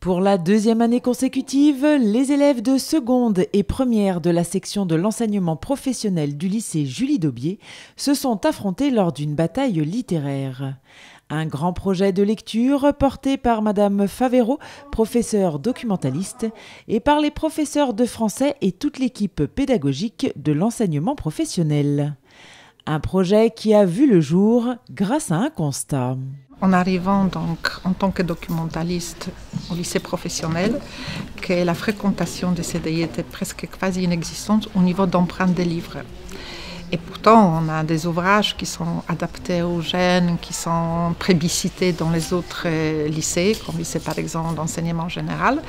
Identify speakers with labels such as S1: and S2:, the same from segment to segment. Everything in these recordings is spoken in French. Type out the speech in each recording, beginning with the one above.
S1: Pour la deuxième année consécutive, les élèves de seconde et première de la section de l'enseignement professionnel du lycée Julie Daubié se sont affrontés lors d'une bataille littéraire. Un grand projet de lecture porté par Madame Favero, professeure documentaliste, et par les professeurs de français et toute l'équipe pédagogique de l'enseignement professionnel. Un projet qui a vu le jour grâce à un constat.
S2: En arrivant donc en tant que documentaliste au lycée professionnel, que la fréquentation des CDI était presque quasi inexistante au niveau d'empreinte des livres. Et pourtant, on a des ouvrages qui sont adaptés aux jeunes, qui sont plébiscités dans les autres lycées, comme le lycée par exemple d'enseignement général.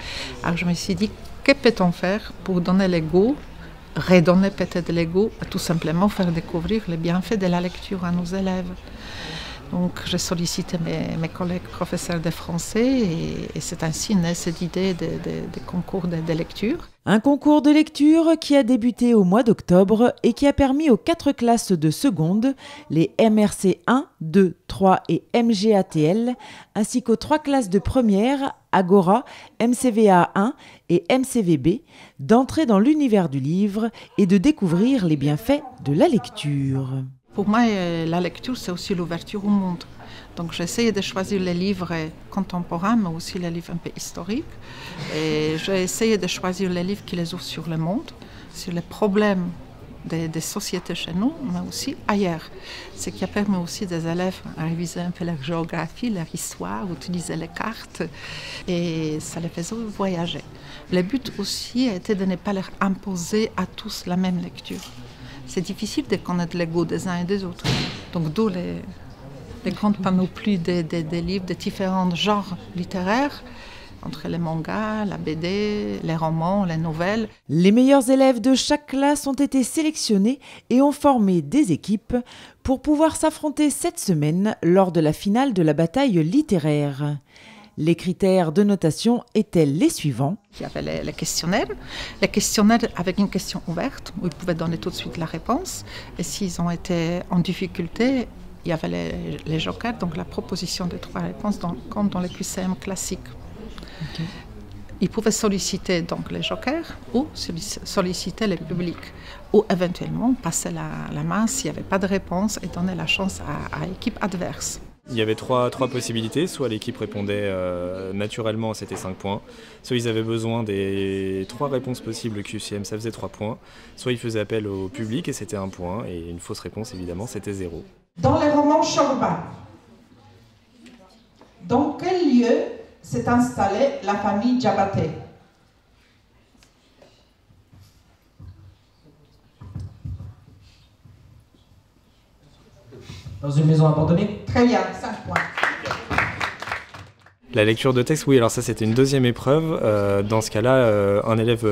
S2: Alors je me suis dit, que peut-on faire pour donner le goût, redonner peut-être le goût, tout simplement faire découvrir les bienfaits de la lecture à nos élèves. Donc j'ai sollicité mes collègues professeurs de français et c'est ainsi née cette idée de concours de lecture.
S1: Un concours de lecture qui a débuté au mois d'octobre et qui a permis aux 4 classes de seconde, les MRC 1, 2, 3 et MGATL, ainsi qu'aux 3 classes de première, Agora, MCVA 1 et MCVB, d'entrer dans l'univers du livre et de découvrir les bienfaits de la lecture.
S2: Pour moi, la lecture, c'est aussi l'ouverture au monde. Donc j'essaie de choisir les livres contemporains, mais aussi les livres un peu historiques. Et j'ai essayé de choisir les livres qui les ouvrent sur le monde, sur les problèmes des sociétés chez nous, mais aussi ailleurs. Ce qui a permis aussi des élèves à réviser un peu leur géographie, leur histoire, utiliser les cartes. Et ça les faisait voyager. Le but aussi était de ne pas leur imposer à tous la même lecture. C'est difficile de connaître les goûts des uns et des autres. Donc d'où les grandes panoplies des livres de différents genres littéraires, entre les mangas, la BD, les romans, les nouvelles.
S1: Les meilleurs élèves de chaque classe ont été sélectionnés et ont formé des équipes pour pouvoir s'affronter cette semaine lors de la finale de la bataille littéraire. Les critères de notation étaient les suivants.
S2: Il y avait les questionnaires avec une question ouverte, où ils pouvaient donner tout de suite la réponse. Et s'ils ont été en difficulté, il y avait les jokers, donc la proposition de 3 réponses, comme dans les QCM classiques. Okay. Ils pouvaient solliciter donc les jokers ou solliciter le public, ou éventuellement passer la main s'il n'y avait pas de réponse et donner la chance à l'équipe adverse.
S3: Il y avait trois possibilités, soit l'équipe répondait naturellement, c'était 5 points, soit ils avaient besoin des 3 réponses possibles QCM, ça faisait 3 points, soit ils faisaient appel au public et c'était 1 point, et une fausse réponse évidemment, c'était 0.
S4: Dans les romans Chorba, dans quel lieu s'est installée la famille Diabaté?
S5: Dans une maison abandonnée?
S4: Très bien, 5 points.
S3: La lecture de texte, oui, alors ça c'était une deuxième épreuve. Dans ce cas-là, un élève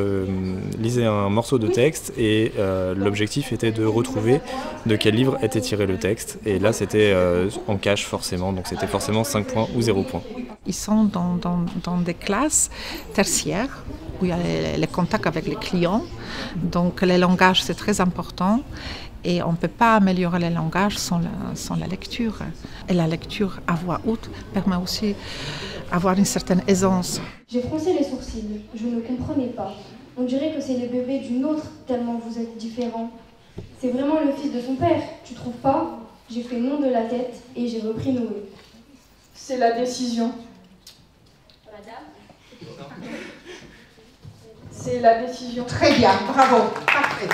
S3: lisait un morceau de texte et l'objectif était de retrouver de quel livre était tiré le texte. Et là c'était en cash forcément, donc c'était forcément 5 points ou 0 points.
S2: Ils sont dans des classes tertiaires où il y a les contacts avec les clients, donc les langages c'est très important. Et on ne peut pas améliorer le langage sans la lecture. Et la lecture à voix haute permet aussi d'avoir une certaine aisance.
S6: J'ai froncé les sourcils, je ne comprenais pas. On dirait que c'est le bébé d'une autre, tellement vous êtes différents. C'est vraiment le fils de son père, tu trouves pas? J'ai fait non de la tête et j'ai repris Noé.
S7: C'est la décision.
S6: Madame?
S7: C'est la décision.
S4: Très bien, bravo, parfait.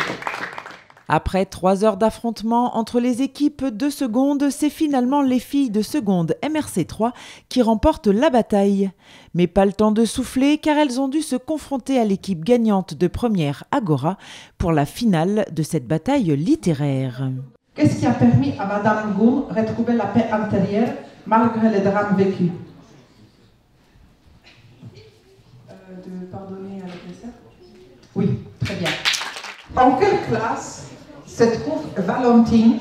S1: Après 3 heures d'affrontement entre les équipes de seconde, c'est finalement les filles de seconde MRC 3 qui remportent la bataille. Mais pas le temps de souffler car elles ont dû se confronter à l'équipe gagnante de première Agora pour la finale de cette bataille littéraire.
S4: Qu'est-ce qui a permis à Madame Goum de retrouver la paix intérieure malgré les drames vécus?
S7: De pardonner à l'agresseur?
S4: Oui, très bien. En quelle classe se trouve Valentine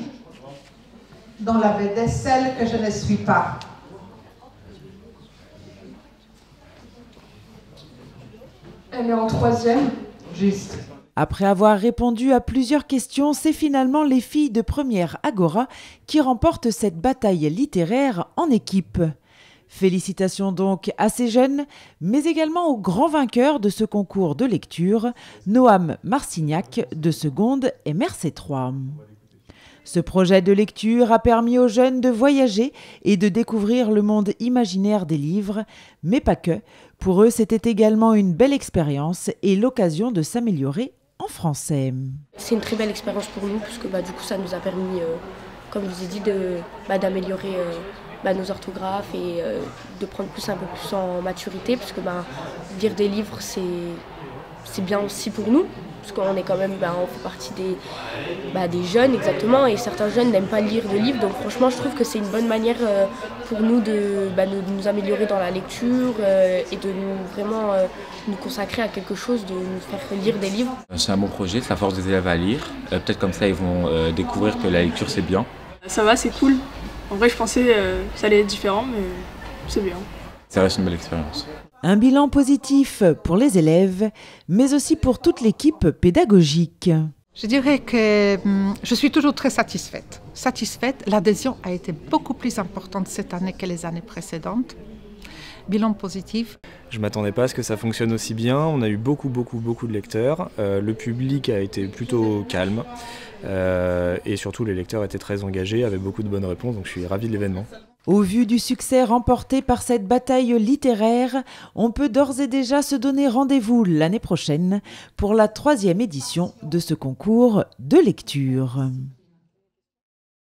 S4: dans la BD Celle que je ne suis pas?
S7: Elle est en 3e.
S4: Juste.
S1: Après avoir répondu à plusieurs questions, c'est finalement les filles de première Agora qui remportent cette bataille littéraire en équipe. Félicitations donc à ces jeunes, mais également aux grands vainqueurs de ce concours de lecture, Noam Marcignac de seconde et Mercé 3. Ce projet de lecture a permis aux jeunes de voyager et de découvrir le monde imaginaire des livres, mais pas que. Pour eux, c'était également une belle expérience et l'occasion de s'améliorer en français.
S5: C'est une très belle expérience pour nous, puisque du coup ça nous a permis, comme je vous ai dit, d'améliorer nos orthographes et de prendre un peu plus en maturité, puisque lire des livres c'est bien aussi pour nous, parce qu'on est quand même, on fait partie des jeunes exactement, et certains jeunes n'aiment pas lire de livres, donc franchement je trouve que c'est une bonne manière pour nous de nous améliorer dans la lecture et de nous consacrer à quelque chose, de nous faire lire des livres.
S8: C'est un bon projet, ça force des élèves à lire, peut-être comme ça ils vont découvrir que la lecture c'est bien.
S7: Ça va, c'est cool. En vrai, je pensais que ça allait être différent, mais c'est bien.
S8: Ça reste une belle expérience.
S1: Un bilan positif pour les élèves, mais aussi pour toute l'équipe pédagogique.
S4: Je dirais que je suis toujours très satisfaite. L'adhésion a été beaucoup plus importante cette année que les années précédentes. Bilan positif.
S3: Je ne m'attendais pas à ce que ça fonctionne aussi bien. On a eu beaucoup de lecteurs. Le public a été plutôt calme. Et surtout, les lecteurs étaient très engagés, avec beaucoup de bonnes réponses. Donc je suis ravi de l'événement.
S1: Au vu du succès remporté par cette bataille littéraire, on peut d'ores et déjà se donner rendez-vous l'année prochaine pour la 3e édition de ce concours de lecture.